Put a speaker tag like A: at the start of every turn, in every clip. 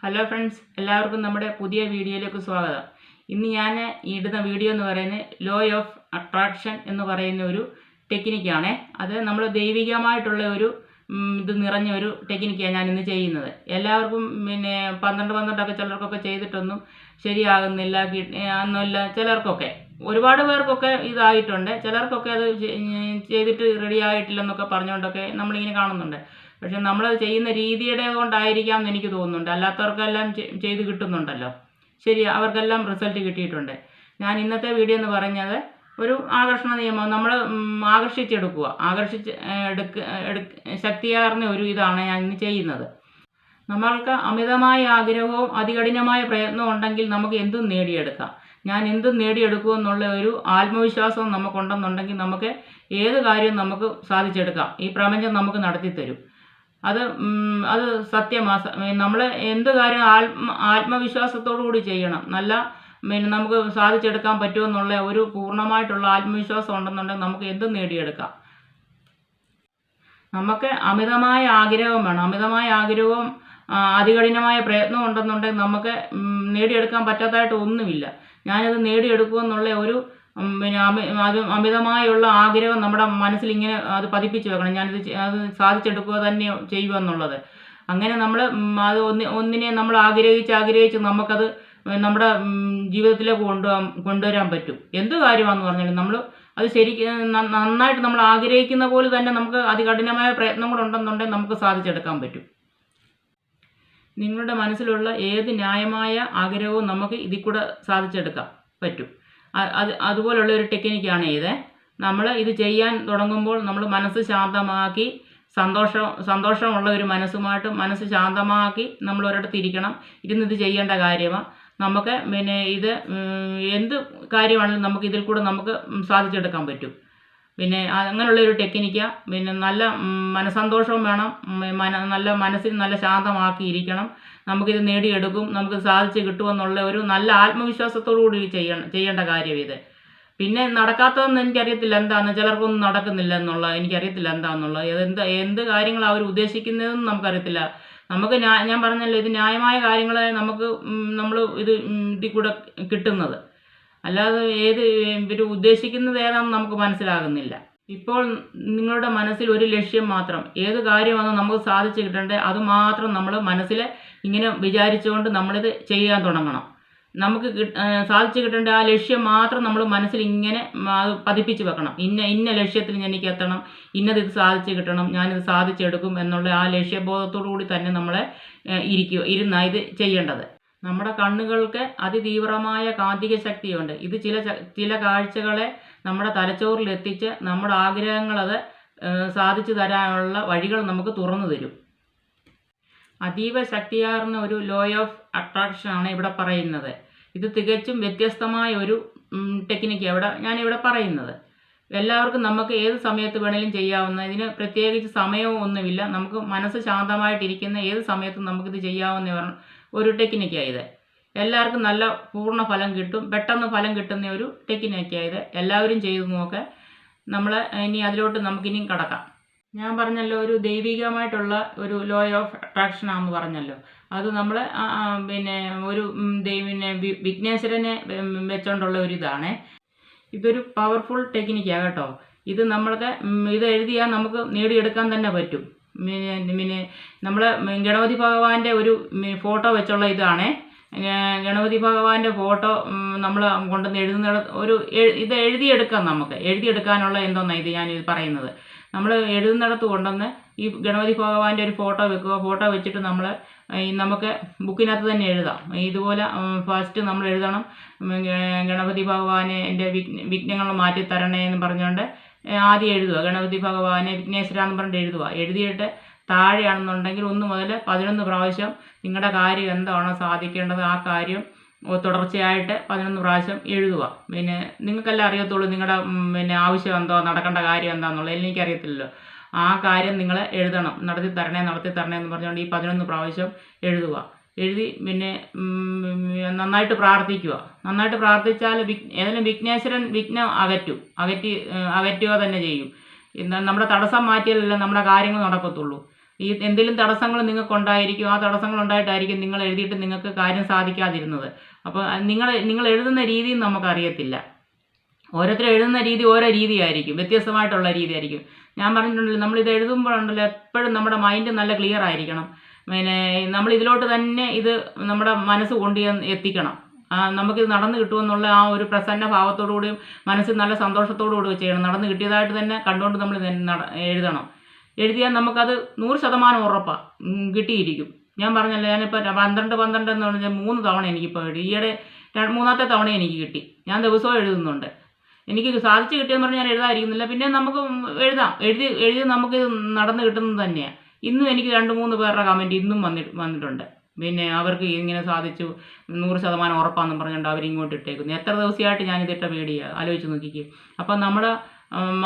A: Hello friends, എല്ലാവർക്കും നമ്മുടെ പുതിയ വീഡിയോയിലേക്ക് സ്വാഗതം. ഇന്ന് ഞാൻ ഇടുന്ന വീഡിയോ എന്ന് പറയുന്നത് ലോ ഓഫ് അട്രാക്ഷൻ എന്ന് പറയുന്ന ഒരു ടെക്നിക്കാണ്. അത് നമ്മൾ ദൈവികമായിട്ടുള്ള ഒരു ഇത് നിറഞ്ഞ ഒരു ടെക്നിക്കാണ് ഞാൻ ഇന്ന് ചെയ്യുന്നത്. എല്ലാവർക്കും 12 ചിലർക്കൊക്കെ ചെയ്തിട്ടൊന്നും ശരിയാകുന്നില്ല ഒന്നുമില്ല. ചിലർക്കൊക്കെ ഒരുപാട് പേർക്കൊക്കെ ഇതായിട്ടുണ്ട്. ചിലർക്കൊക്കെ അത് ചെയ്തിട്ട് റെഡി ആയിട്ടില്ലെന്നൊക്കെ പറഞ്ഞുകൊണ്ടൊക്കെ നമ്മളിങ്ങനെ കാണുന്നുണ്ട്. പക്ഷെ നമ്മളത് ചെയ്യുന്ന രീതിയുടെ കൊണ്ടായിരിക്കാം എന്ന് എനിക്ക് തോന്നുന്നുണ്ട്. അല്ലാത്തവർക്കെല്ലാം ചെയ്ത് കിട്ടുന്നുണ്ടല്ലോ. ശരി, അവർക്കെല്ലാം റിസൾട്ട് കിട്ടിയിട്ടുണ്ട്. ഞാൻ ഇന്നത്തെ വീഡിയോ എന്ന് പറഞ്ഞത് ഒരു ആകർഷണ നിയമം നമ്മൾ ആകർഷിച്ചെടുക്കുക, ശക്തിയാർന്ന ഒരു ഇതാണ് ഞാൻ ഇന്ന് ചെയ്യുന്നത്. നമ്മൾക്ക് അമിതമായ ആഗ്രഹവും അതികഠിനമായ പ്രയത്നവും ഉണ്ടെങ്കിൽ നമുക്ക് എന്തും നേടിയെടുക്കാം. ഞാൻ എന്തും നേടിയെടുക്കുമെന്നുള്ള ഒരു ആത്മവിശ്വാസം നമുക്കുണ്ടെന്നുണ്ടെങ്കിൽ നമുക്ക് ഏത് കാര്യവും നമുക്ക് സാധിച്ചെടുക്കാം. ഈ പ്രപഞ്ചം നമുക്ക് നടത്തിത്തരും. അത് സത്യമാണ്. നമ്മൾ എന്ത് കാര്യം ആത്മവിശ്വാസത്തോടു കൂടി ചെയ്യണം. നമുക്ക് സാധിച്ചെടുക്കാൻ പറ്റുമെന്നുള്ള ഒരു പൂർണ്ണമായിട്ടുള്ള ആത്മവിശ്വാസം ഉണ്ടെന്നുണ്ടെങ്കിൽ നമുക്ക് എന്തും നേടിയെടുക്കാം. നമുക്ക് അമിതമായ ആഗ്രഹം വേണം. അമിതമായ ആഗ്രഹവും അതികഠിനമായ പ്രയത്നം ഉണ്ടെന്നുണ്ടെങ്കിൽ നമുക്ക് നേടിയെടുക്കാൻ പറ്റാത്തതായിട്ട് ഒന്നുമില്ല. ഞാനത് നേടിയെടുക്കുമെന്നുള്ള ഒരു അമിതമായുള്ള ആഗ്രഹം നമ്മുടെ മനസ്സിൽ ഇങ്ങനെ അത് പതിപ്പിച്ച് വെക്കണം. അത് സാധിച്ചെടുക്കുക തന്നെ ചെയ്യുക എന്നുള്ളത്. അങ്ങനെ നമ്മൾ അത് ഒന്നിനെ നമ്മൾ ആഗ്രഹിച്ച് നമുക്കത് നമ്മുടെ ജീവിതത്തിലേക്ക് കൊണ്ടുവരാൻ പറ്റും. എന്ത് കാര്യമാണെന്ന് പറഞ്ഞാലും നമ്മൾ അത് ശരിക്കും നന്നായിട്ട് നമ്മൾ ആഗ്രഹിക്കുന്ന പോലെ തന്നെ നമുക്ക് അതികഠിനമായ പ്രയത്നം കൂടെ ഉണ്ടെന്നുണ്ടെങ്കിൽ നമുക്ക് സാധിച്ചെടുക്കാൻ പറ്റും. നിങ്ങളുടെ മനസ്സിലുള്ള ഏത് ന്യായമായ ആഗ്രഹവും നമുക്ക് ഇതിൽ കൂടെ സാധിച്ചെടുക്കാൻ പറ്റും. അതുപോലുള്ള ഒരു ടെക്നിക്കാണ് ഇത്. നമ്മൾ ഇത് ചെയ്യാൻ തുടങ്ങുമ്പോൾ നമ്മൾ മനസ്സ് ശാന്തമാക്കി സന്തോഷമുള്ള ഒരു മനസ്സ് ശാന്തമാക്കി നമ്മൾ ഒരിടത്ത് ഇരുന്നിത് ചെയ്യേണ്ട കാര്യമാണ്. നമുക്ക് ഇത് എന്ത് കാര്യമാണെങ്കിലും നമുക്ക് ഇതിൽ കൂടെ നമുക്ക് സാധിച്ചെടുക്കാൻ പറ്റും. അങ്ങനെയുള്ളൊരു ടെക്നിക്കാണ്. നല്ല മനസ്സന്തോഷവും വേണം. മനസ്സിൽ നല്ല ശാന്തമാക്കി ഇരിക്കണം. നമുക്കിത് നേടിയെടുക്കും, നമുക്ക് സാധിച്ച് കിട്ടുമെന്നുള്ള ഒരു നല്ല ആത്മവിശ്വാസത്തോടു കൂടി ചെയ്യേണ്ട കാര്യം ഇത്. പിന്നെ നടക്കാത്തതെന്ന് എനിക്കറിയത്തില്ല എന്താണെന്ന്, ചിലർക്കൊന്നും നടക്കുന്നില്ല എന്നുള്ള എനിക്കറിയത്തില്ല എന്താണെന്നുള്ളത്. എന്ത് കാര്യങ്ങൾ അവർ ഉദ്ദേശിക്കുന്നതെന്ന് നമുക്കറിയത്തില്ല. ഞാൻ പറഞ്ഞല്ലോ, ഇത് ന്യായമായ കാര്യങ്ങളെ നമ്മൾ ഇതിൽ കൂടെ കിട്ടുന്നത്. അല്ലാതെ ഇവർ ഉദ്ദേശിക്കുന്നത് ഏതാണെന്ന് നമുക്ക് മനസ്സിലാകുന്നില്ല. ഇപ്പോൾ നിങ്ങളുടെ മനസ്സിൽ ഒരു ലക്ഷ്യം മാത്രം, ഏത് കാര്യമാണോ നമുക്ക് സാധിച്ചു കിട്ടേണ്ടത് അത് മാത്രം നമ്മൾ മനസ്സിൽ ഇങ്ങനെ വിചാരിച്ചുകൊണ്ട് നമ്മളിത് ചെയ്യാൻ തുടങ്ങണം. നമുക്ക് സാധിച്ചു കിട്ടേണ്ട ആ ലക്ഷ്യം മാത്രം നമ്മൾ മനസ്സിൽ ഇങ്ങനെ അത് പതിപ്പിച്ച് വെക്കണം. ഇന്ന ലക്ഷ്യത്തിൽ എനിക്ക് എത്തണം, ഇത് സാധിച്ചു കിട്ടണം, ഞാനിത് സാധിച്ചെടുക്കും എന്നുള്ള ആ ലക്ഷ്യബോധത്തോടു കൂടി തന്നെ നമ്മളെ ഇരുന്ന ഇത് ചെയ്യേണ്ടത്. നമ്മുടെ കണ്ണുകൾക്ക് അതിതീവ്രമായ കാന്തിക ശക്തിയുണ്ട്. ഇത് ചില കാഴ്ചകളെ നമ്മുടെ തലച്ചോറിൽ എത്തിച്ച് നമ്മുടെ ആഗ്രഹങ്ങളത് സാധിച്ചു തരാനുള്ള വഴികൾ നമുക്ക് തുറന്നു തരും. അതീവ ശക്തിയാർന്ന ഒരു ലോ ഓഫ് അട്രാക്ഷനാണ് ഇവിടെ പറയുന്നത്. ഇത് തികച്ചും വ്യത്യസ്തമായ ഒരു ടെക്നിക്കാണ് ഞാനിവിടെ പറയുന്നത്. എല്ലാവർക്കും നമുക്ക് ഏത് സമയത്ത് വേണേലും ചെയ്യാവുന്ന, ഇതിന് പ്രത്യേകിച്ച് സമയവും ഒന്നുമില്ല. നമുക്ക് മനസ്സ് ശാന്തമായിട്ടിരിക്കുന്ന ഏത് സമയത്തും നമുക്കിത് ചെയ്യാവുന്ന ഒരു ടെക്നിക്കാണ് ഇത്. എല്ലാവർക്കും നല്ല പൂർണ്ണ ഫലം കിട്ടും, പെട്ടെന്ന് ഫലം കിട്ടുന്ന ഒരു ടെക്നിക്കാണ് ഇത്. എല്ലാവരും ചെയ്തു നോക്കുക. ഇനി അതിലോട്ട് നമുക്കിനി കടക്കാം. ഞാൻ പറഞ്ഞല്ലോ, ഒരു ദൈവികമായിട്ടുള്ള ഒരു ലോ ഓഫ് അട്രാക്ഷൻ ആണെന്ന് പറഞ്ഞല്ലോ. അത് നമ്മൾ ഒരു വിഘ്നേശ്വരനെ വെച്ചുകൊണ്ടുള്ള ഒരു ഇതാണ്. ഇതൊരു പവർഫുൾ ടെക്നിക്കാണ് കേട്ടോ. ഇത് ഇത് എഴുതിയാൽ നമുക്ക് നേടിയെടുക്കാൻ തന്നെ പറ്റും. നമ്മൾ ഗണപതി ഭഗവാന്റെ ഒരു ഫോട്ടോ വെച്ചുള്ള ഇതാണ്. ഗണപതി ഭഗവാന്റെ ഫോട്ടോ നമ്മൾ കൊണ്ടുവന്ന് ഇത് എഴുതിയെടുക്കാം. നമുക്ക് എഴുതിയെടുക്കാനുള്ള എന്തോന്നാണ് ഇത് ഞാൻ പറയുന്നത്. നമ്മൾ എഴുതുന്നിടത്ത് കൊണ്ടുവന്ന് ഈ ഗണപതി ഭഗവാന്റെ ഒരു ഫോട്ടോ വെക്കുക. ഫോട്ടോ വെച്ചിട്ട് നമുക്ക് ബുക്കിനകത്ത് തന്നെ എഴുതാം. ഇതുപോലെ ഫസ്റ്റ് നമ്മൾ എഴുതണം, ഗണപതി ഭഗവാനെ എൻ്റെ വിഘ്നങ്ങൾ മാറ്റി തരണേ എന്ന് പറഞ്ഞുകൊണ്ട് ആദ്യം എഴുതുക. ഗണപതി ഭഗവാനെ വിഘ്നേശ്വര എന്ന് പറഞ്ഞിട്ട് എഴുതുക. എഴുതിയിട്ട് താഴെയാണെന്നുണ്ടെങ്കിൽ 1 മുതൽ 11 പ്രാവശ്യം നിങ്ങളുടെ കാര്യം എന്താണോ സാധിക്കേണ്ടത് ആ കാര്യം തുടർച്ചയായിട്ട് 11 പ്രാവശ്യം എഴുതുക. നിങ്ങൾക്കെല്ലാം അറിയത്തുള്ളൂ നിങ്ങളുടെ ആവശ്യം എന്തോ, നടക്കേണ്ട കാര്യം എന്താണെന്നുള്ളത്. എനിക്കറിയത്തില്ലല്ലോ. ആ കാര്യം നിങ്ങൾ എഴുതണം. നടത്തി തരണേ എന്ന് പറഞ്ഞുകൊണ്ട് ഈ 11 പ്രാവശ്യം എഴുതുക. എഴുതി നന്നായിട്ട് പ്രാർത്ഥിക്കുക. നന്നായിട്ട് പ്രാർത്ഥിച്ചാൽ ഏതെങ്കിലും വിഘ്നേശ്വരൻ വിഘ്നം അകറ്റുക തന്നെ ചെയ്യും. നമ്മുടെ തടസ്സം മാറ്റിയാലല്ലേ നമ്മുടെ കാര്യങ്ങൾ നടക്കത്തുള്ളൂ. ഈ എന്തെങ്കിലും തടസ്സങ്ങൾ നിങ്ങൾക്കുണ്ടായിരിക്കും. ആ തടസ്സങ്ങളുണ്ടായിട്ടായിരിക്കും നിങ്ങൾ എഴുതിയിട്ട് നിങ്ങൾക്ക് കാര്യം സാധിക്കാതിരുന്നത്. അപ്പോൾ നിങ്ങൾ എഴുതുന്ന രീതിയും നമുക്കറിയത്തില്ല. ഓരോരുത്തർ എഴുതുന്ന രീതി ഓരോ രീതിയായിരിക്കും, വ്യത്യസ്തമായിട്ടുള്ള രീതിയായിരിക്കും. ഞാൻ പറഞ്ഞിട്ടുണ്ടല്ലോ, നമ്മളിത് എഴുതുമ്പോഴുണ്ടല്ലോ എപ്പോഴും നമ്മുടെ മൈൻഡ് നല്ല ക്ലിയർ ആയിരിക്കണം. പിന്നെ നമ്മൾ ഇതിലോട്ട് തന്നെ ഇത് നമ്മുടെ മനസ്സ് കൊണ്ട് എത്തിക്കണം. നമുക്കിത് നടന്നു കിട്ടുമെന്നുള്ള ആ ഒരു പ്രസന്ന ഭാവത്തോടുകൂടിയും മനസ്സിൽ നല്ല സന്തോഷത്തോടു കൂടി ചെയ്യണം. നടന്നു കിട്ടിയതായിട്ട് തന്നെ കണ്ടുകൊണ്ട് നമ്മൾ എഴുതണം. എഴുതിയാൽ നമുക്കത് 100% ഉറപ്പാണ്, കിട്ടിയിരിക്കും. ഞാൻ പറഞ്ഞല്ലോ, ഞാനിപ്പോൾ 12 എന്ന് പറഞ്ഞാൽ 3 തവണ എനിക്കിപ്പോൾ ഈയിടെ 3ാമത്തെ തവണ എനിക്ക് കിട്ടി. ഞാൻ ദിവസവും എഴുതുന്നുണ്ട്. എനിക്ക് സാധിച്ചു കിട്ടിയെന്ന് പറഞ്ഞാൽ ഞാൻ എഴുതാതിരിക്കുന്നില്ല. പിന്നെ നമുക്ക് എഴുതി നമുക്കിത് നടന്നു കിട്ടുന്നത് തന്നെയാണ്. ഇന്നും എനിക്ക് 2-3 പേരുടെ കമൻറ്റ് ഇന്നും വന്നിട്ടുണ്ട്. പിന്നെ അവർക്ക് ഇങ്ങനെ സാധിച്ചു 100% ഉറപ്പാണെന്നും പറഞ്ഞുകൊണ്ട് അവരിങ്ങോട്ട് ഇട്ടേക്കുന്നു. എത്ര ദിവസമായിട്ട് ഞാനിതിട്ട വീഡിയോ ആലോചിച്ച് നോക്കിക്കേ. അപ്പം നമ്മുടെ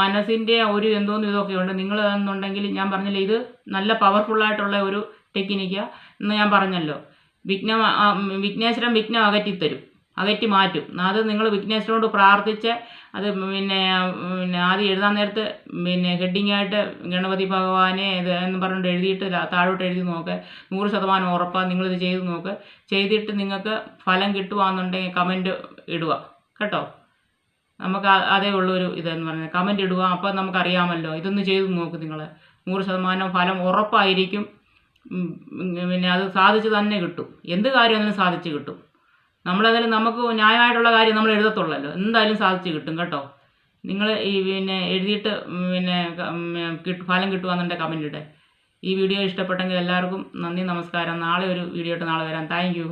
A: മനസ്സിൻ്റെ ഒരു എന്തോന്നും ഇതൊക്കെ ഉണ്ട്. നിങ്ങൾ എന്നുണ്ടെങ്കിൽ ഞാൻ പറഞ്ഞില്ലേ, ഇത് നല്ല പവർഫുള്ളായിട്ടുള്ള ഒരു ടെക്നിക്കാണ് എന്ന് ഞാൻ പറഞ്ഞല്ലോ. വിഘ്നേശ്വരൻ വിഘ്നം അകറ്റി മാറ്റും. അത് നിങ്ങൾ വിഘ്നേശ്വരനോട് പ്രാർത്ഥിച്ച് അത് പിന്നെ ആദ്യം എഴുതാൻ നേരത്ത് ഹെഡിങ്ങായിട്ട് ഗണപതി ഭഗവാനെ ഇത് എന്ന് പറഞ്ഞിട്ട് എഴുതിയിട്ട് താഴോട്ട് എഴുതി നോക്ക്. 100% ഉറപ്പാണ്. നിങ്ങളിത് ചെയ്ത് നോക്ക്. ചെയ്തിട്ട് നിങ്ങൾക്ക് ഫലം കിട്ടുകയെന്നുണ്ടെങ്കിൽ കമൻറ്റ് ഇടുക കേട്ടോ. നമുക്ക് അതേ ഉള്ളൊരു ഇതെന്ന് പറഞ്ഞാൽ കമൻറ്റ് ഇടുക. അപ്പോൾ നമുക്കറിയാമല്ലോ. ഇതൊന്ന് ചെയ്ത് നോക്ക് നിങ്ങൾ. 100% ഫലം ഉറപ്പായിരിക്കും. അത് സാധിച്ച് തന്നെ കിട്ടും. എന്ത് കാര്യമാണെങ്കിലും സാധിച്ച് കിട്ടും. നമ്മളേതായാലും നമുക്ക് ന്യായമായിട്ടുള്ള കാര്യം നമ്മൾ എഴുതത്തുള്ളല്ലോ. എന്തായാലും സാധിച്ച് കിട്ടും കേട്ടോ. നിങ്ങൾ ഈ എഴുതിയിട്ട് ഫലം കിട്ടുകയെന്നുണ്ടെങ്കിൽ കമൻറ്റ് ഇടേ. ഈ വീഡിയോ ഇഷ്ടപ്പെട്ടെങ്കിൽ എല്ലാവർക്കും നന്ദി, നമസ്കാരം. നാളെ ഒരു വീഡിയോ ആയിട്ട് നാളെ വരാം. Thank you.